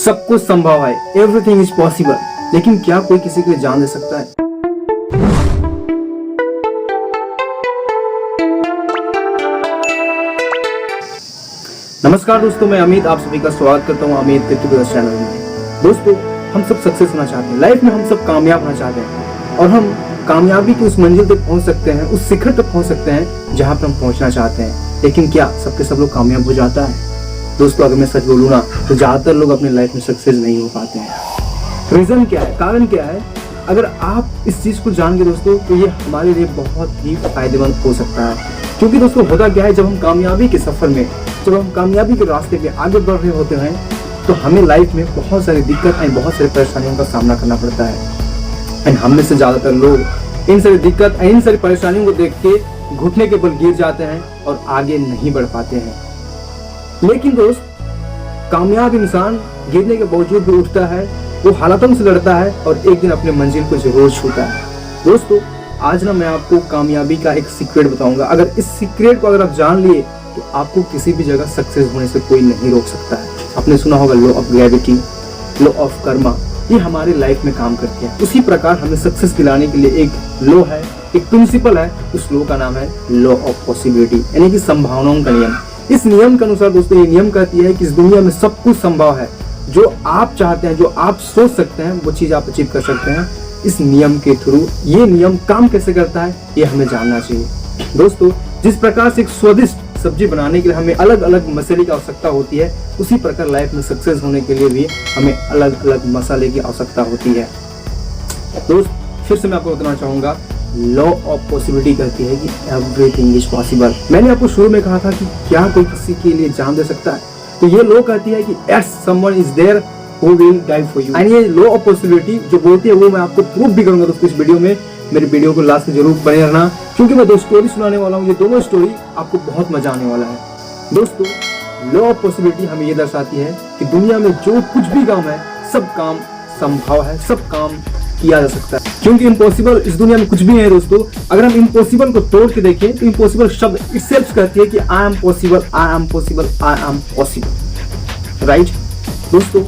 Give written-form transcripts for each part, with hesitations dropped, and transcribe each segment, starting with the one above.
सब कुछ संभव है, एवरीथिंग इज पॉसिबल। लेकिन क्या कोई किसी के लिए जान दे सकता है? नमस्कार दोस्तों, मैं अमित आप सभी का स्वागत करता हूं अमित क्रिएटिव चैनल में। दोस्तों, हम सब सक्सेस होना चाहते हैं, लाइफ में हम सब कामयाब होना चाहते हैं और हम कामयाबी की उस मंजिल तक पहुंच सकते हैं, उस शिखर तक पहुंच सकते हैं जहां पर हम पहुंचना चाहते हैं। लेकिन क्या सबके सब लोग कामयाब हो जाता है? दोस्तों, अगर मैं सच बोलूं ना तो ज्यादातर लोग अपनी लाइफ में सक्सेस नहीं हो पाते हैं। रीजन क्या है, कारण क्या है? अगर आप इस चीज को जान गए दोस्तों तो ये हमारे लिए बहुत ही फायदेमंद हो सकता है। क्योंकि दोस्तों होता क्या है, जब हम कामयाबी के सफर में, जब हम कामयाबी के रास्ते पे आगे बढ़ रहे होते हैं तो हमें लाइफ में बहुत सारी दिक्कत एंड बहुत सारी परेशानियों का सामना करना पड़ता है। एंड हम में से ज्यादातर लोग इन सारी दिक्कत इन सारी परेशानियों को देख के घुटने के बल गिर जाते हैं और आगे नहीं बढ़ पाते हैं। लेकिन दोस्त, कामयाब इंसान गिरने के बावजूद भी उठता है, वो हालातों से लड़ता है और एक दिन अपने मंजिल को जरूर छूता है। दोस्तों, आज ना मैं आपको कामयाबी का एक सीक्रेट बताऊंगा। अगर इस सीक्रेट को अगर आप जान लिए तो आपको किसी भी जगह सक्सेस होने से कोई नहीं रोक सकता है। आपने सुना होगा law of gravity, law of Karma, ये हमारे लाइफ में काम करती है। उसी प्रकार हमें सक्सेस दिलाने के लिए एक लॉ है, एक प्रिंसिपल है। उस लॉ का नाम है लॉ ऑफ पॉसिबिलिटी, यानी कि संभावनाओं का नियम। इस नियम के अनुसार दोस्तों, ये नियम कहती है कि इस दुनिया में सब कुछ संभव है। जो आप चाहते हैं, जो आप सोच सकते हैं, वो चीज आप अचीव कर सकते हैं इस नियम के थ्रू। ये नियम काम कैसे करता है ये हमें जानना चाहिए। दोस्तों, जिस प्रकार से एक स्वादिष्ट सब्जी बनाने के लिए हमें अलग अलग मसाले की आवश्यकता होती है, उसी प्रकार लाइफ में सक्सेस होने के लिए भी हमें अलग अलग मसाले की आवश्यकता होती है। दोस्त, फिर से मैं आपको बताना चाहूंगा, लॉ ऑफ पॉसिबिलिटी कहती है कि एवरीथिंग इज पॉसिबल। मैंने आपको शुरू में कहा था कि क्या कोई किसी के लिए जान दे सकता है, तो ये लॉ कहती है कि at someone is there who will die for you. And ये लॉ ऑफ पॉसिबिलिटी जो बोलती है वो मैं आपको प्रूफ भी करूंगा दोस्तों इस वीडियो में। मेरे वीडियो को लास्ट में जरूर बने रहना, क्योंकि मैं दो स्टोरी सुनाने वाला हूँ। ये दोनों स्टोरी आपको बहुत मजा आने वाला है। दोस्तों, लॉ ऑफ पॉसिबिलिटी हमें ये दर्शाती है कि दुनिया में जो कुछ भी काम है, सब काम संभव है, सब काम किया जा सकता है। क्योंकि इम्पॉसिबल इस दुनिया में कुछ भी नहीं है दोस्तों। अगर हम इम्पॉसिबल को तोड़ के देखें तो इम्पॉसिबल शब्द इटसेल्फ कहती है कि I am possible, I am possible, I am possible. Right दोस्तों,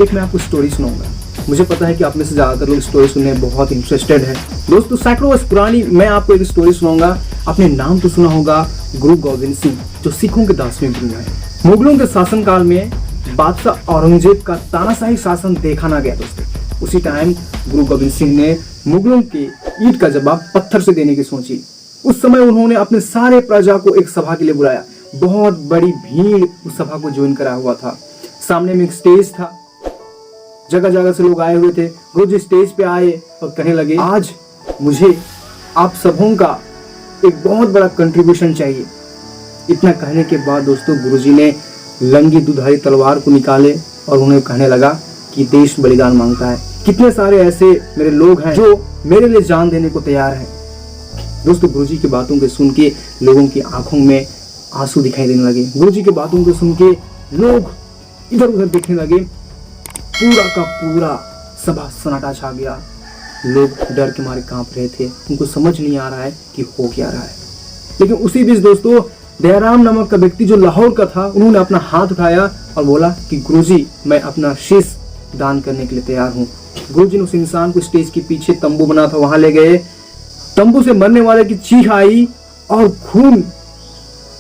एक मैं आपको स्टोरी सुनाऊंगा। मुझे पता है कि आप में से ज्यादातर लोग स्टोरी सुनने में बहुत इंटरेस्टेड है। दोस्तों, सैकड़ों वर्ष पुरानी मैं आपको एक स्टोरी सुनाऊंगा। आपने नाम तो सुना होगा गुरु गोविंद सिंह, जो सिखों के 10वें गुरु हैं। मुगलों के शासनकाल में बादशाह औरंगजेब का तानाशाही शासन देखा ना गया दोस्तों। उसी टाइम गुरु गोविंद सिंह ने मुगलों के ईंट का जवाब पत्थर से देने की सोची। उस समय उन्होंने अपने सारे प्रजा को एक सभा के लिए बुलाया। बहुत बड़ी भीड़ उस सभा को ज्वाइन करा हुआ था। सामने में एक स्टेज था, जगह जगह से लोग आए हुए थे। गुरुजी स्टेज पे आए और कहने लगे, आज मुझे आप सबों का एक बहुत बड़ा कंट्रीब्यूशन चाहिए। इतना कहने के बाद दोस्तों, गुरुजी ने लंगी दुधारी तलवार को निकाले और उन्हें कहने लगा कि देश बलिदान मांगता है। कितने सारे ऐसे मेरे लोग हैं जो मेरे लिए जान देने को तैयार हैं। दोस्तों, गुरुजी की बातों को सुन के लोगों की आंखों में आंसू दिखाई देने लगे। गुरुजी की बातों को सुन के लोग इधर उधर देखने लगे। पूरा का पूरा सभा सन्नाटा छा गया। लोग डर के मारे कांप रहे थे। उनको समझ नहीं आ रहा है कि हो क्या रहा है। लेकिन उसी बीच दोस्तों, दयाराम नामक का व्यक्ति जो लाहौर का था, उन्होंने अपना हाथ उठाया और बोला कि गुरुजी, मैं अपना शीश दान करने के लिए तैयार हूँ। गुरुजी ने उस इंसान को स्टेज के पीछे तंबू बना था, वहां ले गए। तंबू से मरने वाले की चीख आई और खून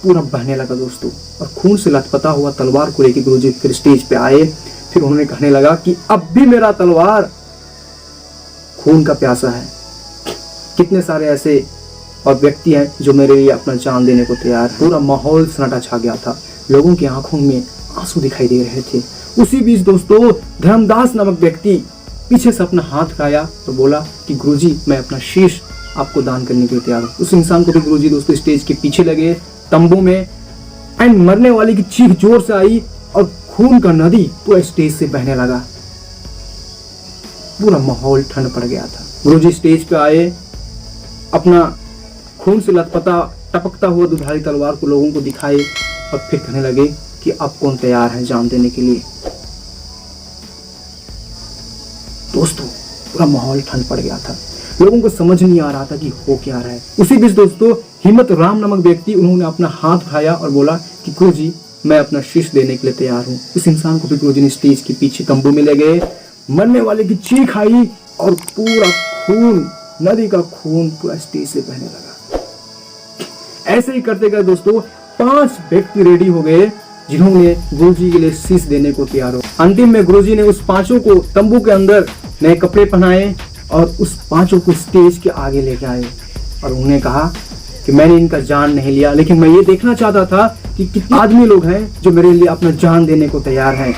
पूरा बहने लगा दोस्तों। और खून से लथपथा हुआ तलवार को लेकर गुरुजी फिर स्टेज पे आए। फिर उन्होंने कहने लगा कि अब भी मेरा तलवार खून का प्यासा है। कितने सारे ऐसे और व्यक्ति हैं जो मेरे लिए अपना जान देने को तैयार। पूरा माहौल सन्नाटा छा गया था। लोगों की आंखों में आंसू दिखाई दे रहे थे। उसी बीच दोस्तों, धर्मदास नामक व्यक्ति पीछे से अपना हाथ उठाया तो बोला कि गुरुजी, मैं अपना शीश आपको दान करने के लिए तैयार हूँ। उस इंसान को भी गुरुजी दोस्तों स्टेज के पीछे लगे तंबू में। एंड मरने वाले की चीख जोर से आई और खून का नदी पूरा स्टेज से बहने लगा। पूरा माहौल ठंड पड़ गया था। गुरुजी स्टेज पे आए, अपना खून से लथपथा टपकता हुआ दुधारी तलवार को लोगों को दिखाए और फिर कहने लगे कि अब कौन तैयार है जान देने के लिए। दोस्तों, पूरा माहौल ठंड पड़ गया था। लोगों को समझ नहीं आ रहा था कि हो क्या रहा है। उसी बीच दोस्तों, हिम्मत राम नामक व्यक्ति, उन्होंने अपना हाथ उठाया और बोला कि गुरुजी, मैं अपना शीश देने के लिए तैयार हूँ। इस इंसान को फिर गुरुजी ने स्टेज के पीछे तंबू में ले गए, मरने वाले की चीख आई और पूरा खून, नदी का खून पूरा स्टेज से बहने लगा। ऐसे ही करते गए दोस्तों 5 व्यक्ति रेडी हो गए जिन्होंने गुरुजी के लिए शीश देने को तैयार हो। अंतिम में गुरुजी ने उस 5 को तंबू के अंदर नए कपड़े पहनाए और उस 5 को स्टेज के आगे लेके आए और उन्हें कहा कि मैंने इनका जान नहीं लिया, लेकिन मैं ये देखना चाहता था कि कितने आदमी लोग हैं जो मेरे लिए अपना जान देने को तैयार हैं।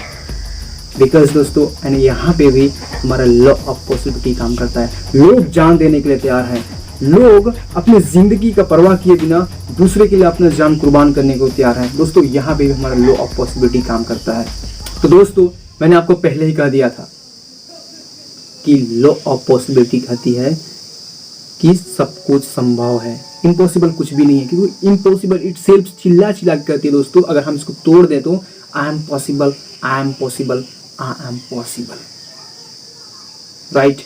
बिकॉज दोस्तों यानी यहाँ पे भी हमारा लॉ ऑफ पॉसिबिलिटी काम करता है। लोग जान देने के लिए तैयार हैं, लोग अपनी जिंदगी का परवाह किए बिना दूसरे के लिए अपना जान कुर्बान करने को तैयार हैं। दोस्तों यहाँ पे भी हमारा लॉ ऑफ पॉसिबिलिटी काम करता है। तो दोस्तों मैंने आपको पहले ही कह दिया था कि लॉ ऑफ पॉसिबिलिटी कहती है कि सब कुछ संभव है, इम्पॉसिबल कुछ भी नहीं है। क्योंकि इम्पॉसिबल इट सेल्फ चिल्ला चिल्ला के कहती है दोस्तों, अगर हम इसको तोड़ दें तो I am possible, I am possible, I am possible, right.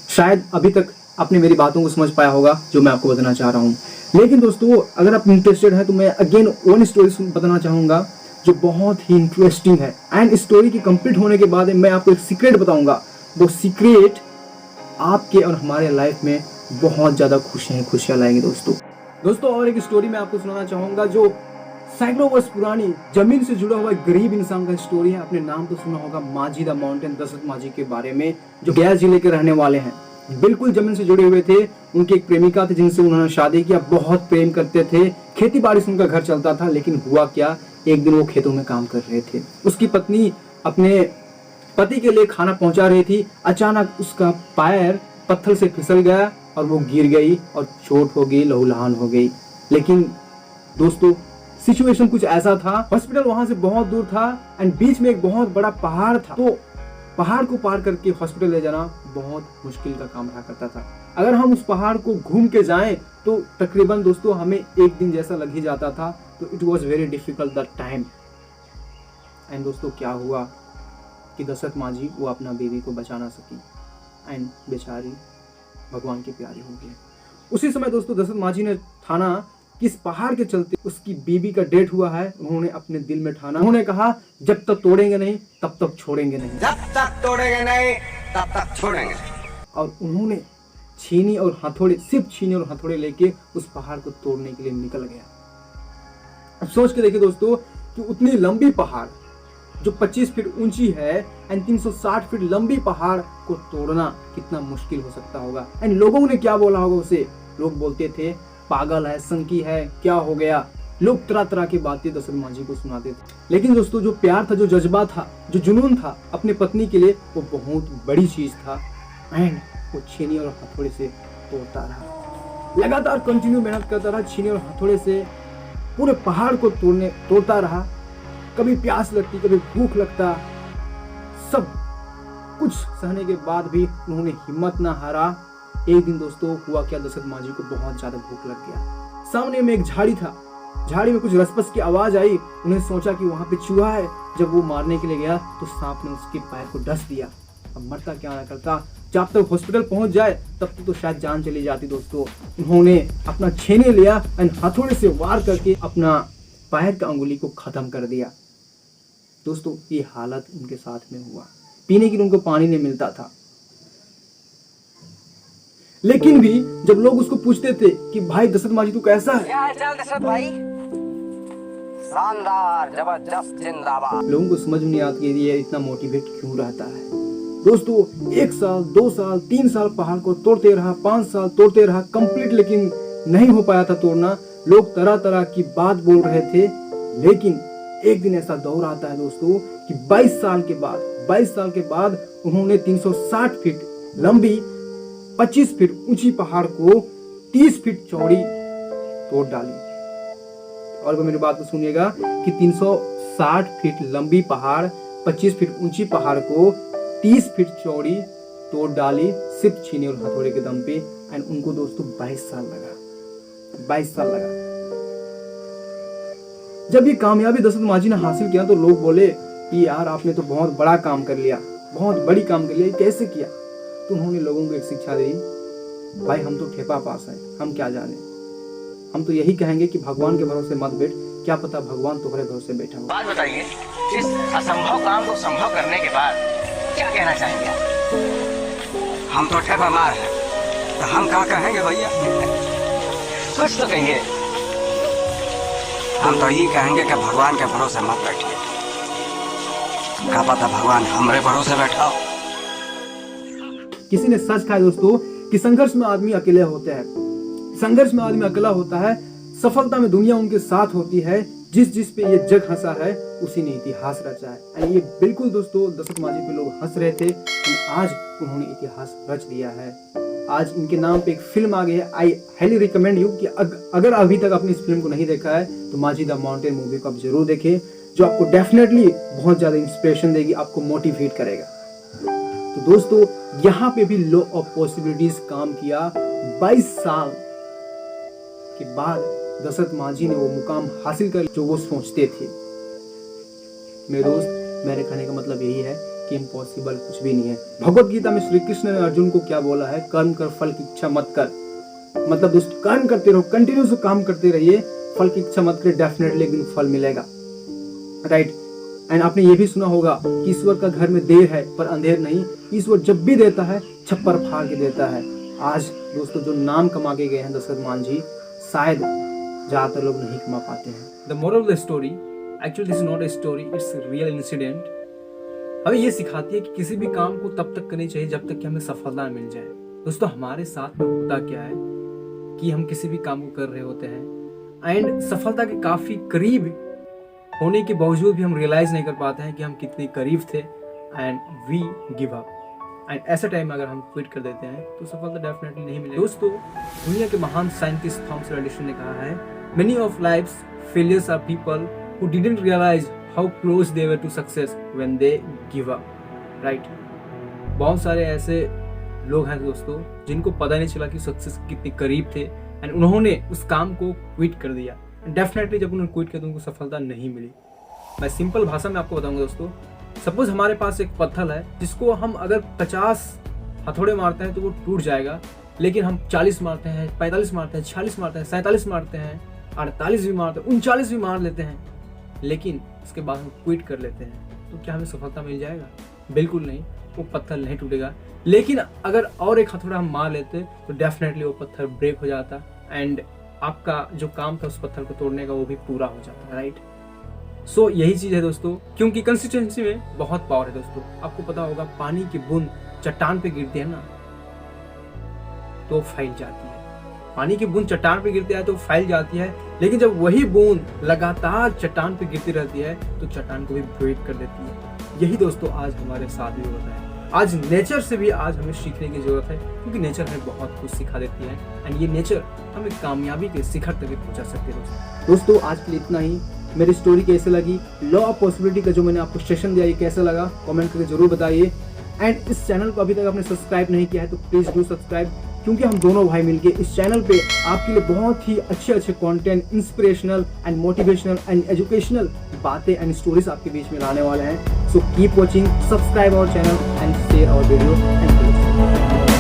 शायद अभी तक आपने मेरी बातों को समझ पाया होगा जो मैं आपको बताना चाह रहा हूँ। लेकिन दोस्तों अगर आप इंटरेस्टेड हैं तो मैं अगेन वन स्टोरी बताना चाहूंगा जो बहुत ही इंटरेस्टिंग है। एंड स्टोरी की कंप्लीट होने के बाद मैं आपको एक सीक्रेट बताऊंगा। वो सीक्रेट आपके और हमारे लाइफ में बहुत ज्यादा खुशियां लाएंगे दोस्तों और एक स्टोरी मैं आपको सुनाना चाहूंगा जो सैकड़ों वर्ष पुरानी जमीन से जुड़ा हुआ एक गरीब इंसान का स्टोरी है। आपने नाम तो सुना होगा माझी द माउंटेन, दशरथ माझी के बारे में, जो गया जिले के रहने वाले हैं। बिल्कुल जमीन से जुड़े हुए थे। उनकी एक प्रेमिका थी जिनसे उन्होंने शादी किया, बहुत प्रेम करते थे, खेती बाड़ी से उनका घर चलता था। लेकिन हुआ क्या, एक दिन वो खेतों में काम कर रहे थे, उसकी पत्नी अपने पति के लिए खाना पहुंचा रही थी। अचानक उसका पैर पत्थर से फिसल गया और वो गिर गई और चोट हो गई, लहूलुहान हो गई। लेकिन दोस्तों सिचुएशन कुछ ऐसा था, हॉस्पिटल वहां से बहुत दूर था एंड बीच में एक बहुत बड़ा पहाड़ था। तो पहाड़ को पार करके हॉस्पिटल ले जाना बहुत मुश्किल का काम रहा करता था। अगर हम उस पहाड़ को घूम के जाएं तो तकरीबन दोस्तों हमें एक दिन जैसा लग ही जाता था। तो it was very difficult that time. And दोस्तों क्या हुआ कि दशरथ माझी वो अपना बेबी को बचा ना सकी एंड बेचारी भगवान की प्यारी हो गई। उसी समय दोस्तों दशरथ माझी ने ठाना कि इस पहाड़ के चलते उसकी बीबी का डेथ हुआ है। उन्होंने अपने दिल में ठाना, उन्होंने कहा जब तक तोड़ेंगे नहीं तब तक छोड़ेंगे नहीं, जब तक तोड़ेंगे नहीं तब तक छोड़ेंगे। और उन्होंने छीनी और हथौड़े, सिर्फ छीनी और हथौड़े लेके उस पहाड़ को तोड़ने के लिए निकल गया। अब सोच के देखिए दोस्तों कि उतनी लंबी पहाड़ जो 25 फीट ऊंची है एंड 360 फीट लंबी पहाड़ को तोड़ना कितना मुश्किल हो सकता होगा। एंड लोगों ने क्या बोला होगा उसे, लोग बोलते थे पागल है, संकी है, क्या हो गया। लोग तरह तरह की बातें दशरथ माझी को सुनाते थे। लेकिन दोस्तों जो प्यार था, जो जज्बा था, जो जुनून था अपने पत्नी के लिए, वो बहुत बड़ी चीज था। एंड वो छीनी और हथौड़े से तोड़ता रहा, लगातार कंटिन्यू मेहनत करता रहा, छीनी और हथौड़े से पूरे पहाड़ को तोड़ता रहा। कभी प्यास लगती, कभी भूख लगता, सब कुछ सहने के बाद भी उन्होंने हिम्मत ना हारा। एक दिन दोस्तों हुआ क्या, दशरथ माझी को बहुत ज्यादा भूख लग गया। सामने में एक झाड़ी था, झाड़ी में कुछ रसपस की आवाज आई। उन्हें सोचा कि वहां पे चूहा है। जब वो मारने के लिए गया तो सांप ने उसके पैर को डस दिया। अब मरता क्या ना करता, जब तक हॉस्पिटल पहुंच जाए तब तक तो शायद जान चली जाती। दोस्तों उन्होंने अपना छेने लिया एंड हथौड़े से वार करके अपना पैर का अंगुली को खत्म कर दिया। दोस्तों ये हालत उनके साथ में हुआ, पीने के लिए उनको पानी नहीं मिलता था। लेकिन भी जब लोग उसको पूछते थे कि भाई दशरथ माझी तू कैसा है, क्या हालचाल दशरथ भाई? शानदार, जबरदस्त, जिंदाबाद। लोगों को समझ में नहीं आता कि ये इतना मोटिवेट क्यों रहता है। दोस्तों 1 साल, 2 साल, 3 साल पहाड़ को तोड़ते रहा, 5 साल तोड़ते रहा कंप्लीट, लेकिन नहीं हो पाया था तोड़ना। लोग तरह तरह की बात बोल रहे थे। लेकिन एक दिन ऐसा दौर आता है दोस्तों कि 22 साल के बाद उन्होंने 360 फीट लंबी 25 फीट ऊंची पहाड़ को 30 फीट चौड़ी तोड़ डाली। और मेरी बात को सुनिएगा कि 360 फीट लंबी पहाड़, 25 फीट ऊंची पहाड़ को 30 फीट चौड़ी तोड़ डाली, सिर्फ छीने और हथौड़े के दम पे। एंड उनको दोस्तों 22 साल लगा। जब ये कामयाबी दशरथ माझी ने हासिल किया तो लोग बोले कि यार आपने तो बहुत बड़ा काम कर लिया, बहुत बड़ी काम कर लिया, कैसे किया? तो उन्होंने लोगों को एक शिक्षा दी, भाई हम तो ठेपा पास हैं, हम क्या जाने, हम तो यही कहेंगे कि भगवान के भरोसे मत बैठ, क्या पता भगवान तुम्हारे भरोसे बैठा हो। बात बताइए, इस असंभव काम को संभव करने के बाद क्या कहना चाहेंगे आप? हम तो ठे बीमार हैं, तो हम क्या कहेंगे भैया? कुछ तो कहेंगे। हम तो ये कहेंगे कि भगवान के भरोसे मत बैठिए, क्या पता भगवान हमारे भरोसे बैठा हो। किसी ने सच कहा दोस्तों कि संघर्ष में आदमी अकेले होते हैं, संघर्ष में आदमी अकेला होता है, सफलता में दुनिया उनके साथ होती है, जिस पे ये जग हंसा है उसी ने इतिहास रचा है। एंड ये बिल्कुल दोस्तों दशरथ माझी पे लोग हंस रहे थे, आज उन्होंने इतिहास रच दिया है। आज इनके नाम पे एक फिल्म आ गई है। आई हाईली रिकमेंड यू कि अगर अभी तक आपने इस फिल्म को नहीं देखा है तो माझी द माउंटेन मूवी को आप जरूर देखें, जो आपको डेफिनेटली बहुत ज्यादा इंस्पिरेशन देगी, आपको मोटिवेट करेगा। तो दोस्तों यहाँ पे भी लॉ ऑफ पॉसिबिलिटीज काम किया। 22 साल के बाद दशरथ माझी ने वो मुकाम हासिल कर जो वो सोचते थे। मेरे दोस्त, मेरे कहने का मतलब यही है कि इम्पॉसिबल कुछ भी नहीं है। भगवत गीता में श्री कृष्ण ने अर्जुन को क्या बोला है? कर्म कर, फल की इच्छा मत कर। मतलब दोस्त कर्म करते रहो, कंटिन्यूस काम करते रहिए, फल की इच्छा मत करिए, डेफिनेटली एक दिन फल मिलेगा, राइट। एंड आपने ये भी सुना होगा कि ईश्वर का घर में देर है पर अंधेर नहीं, ईश्वर जब भी देता है छप्पर फाड़ के देता है। आज दोस्तों जो नाम कमा के गए हैं दशरथ माझी, शायद ज्यादातर लोग नहीं कमा पाते हैं। The moral of the story, actually this is not a story, it's real incident, हमें ये सिखाती है कि किसी भी काम को तब तक करनी चाहिए जब तक कि हमें सफलता मिल जाए। दोस्तों हमारे साथ में होता क्या है कि हम किसी भी काम को कर रहे होते हैं एंड सफलता के काफी करीब होने के बावजूद भी हम रियलाइज नहीं कर पाते हैं कि हम कितने करीब थे and we give up. And ऐसा टाइम अगर हम क्विट कर देते हैं तो सफलता डेफिनेटली नहीं मिलेगी। दोस्तों दुनिया के महान साइंटिस्ट थॉमस एडिसन ने कहा है, many of life's failures are people who didn't realise how close they were to success when they give up, right. बहुत सारे ऐसे लोग हैं दोस्तों जिनको पता नहीं चला कि सक्सेस कितने करीब थे एंड उन्होंने उस काम को क्विट कर दिया। डेफिनेटली जब उन्होंने क्विट किया तो उनको सफलता नहीं मिली। मैं सिंपल भाषा में आपको बताऊंगा दोस्तों, सपोज हमारे पास एक पत्थर है जिसको हम अगर 50 हथौड़े मारते हैं तो वो टूट जाएगा, लेकिन हम 40 मारते हैं, 45 मारते हैं, 46 मारते हैं, 47 मारते हैं, 48 भी मारते हैं, 39 भी मार लेते हैं, लेकिन उसके बाद हम क्विट कर लेते हैं, तो क्या हमें सफलता मिल जाएगा? बिल्कुल नहीं, वो पत्थर नहीं टूटेगा। लेकिन अगर और एक हथौड़ा हम मार लेते तो डेफिनेटली वो पत्थर ब्रेक हो जाता एंड आपका जो काम था उस पत्थर को तोड़ने का वो भी पूरा हो जाता है, राइट। सो यही चीज है दोस्तों, क्योंकि कंसिस्टेंसी में बहुत पावर है दोस्तों। आपको पता होगा पानी की बूंद चट्टान पे गिरती है ना तो फैल जाती है, पानी की बूंद चट्टान पे गिरती है तो फैल जाती है, लेकिन जब वही बूंद लगातार चट्टान पे गिरती रहती है तो चट्टान को भी ब्रेक कर देती है। यही दोस्तों आज हमारे साथ भी होता है। आज नेचर से भी आज हमें सीखने की जरूरत है, क्योंकि नेचर हमें बहुत कुछ सिखा देती है एंड ये नेचर हमें कामयाबी के शिखर तक पहुंचा सकती है। दोस्तों आज के लिए इतना ही। मेरी स्टोरी कैसे लगी, लॉ ऑफ पॉसिबिलिटी का जो मैंने आपको सेशन दिया ये कैसा लगा, कमेंट करके जरूर बताइए। एंड इस चैनल को अभी तक आपने सब्सक्राइब नहीं किया है तो प्लीज डू सब्सक्राइब, क्योंकि हम दोनों भाई मिलके इस चैनल पे आपके लिए बहुत ही अच्छे content, inspirational and motivational and educational बातें एंड स्टोरीज आपके बीच में लाने वाले हैं। So keep watching, subscribe our channel and share our video and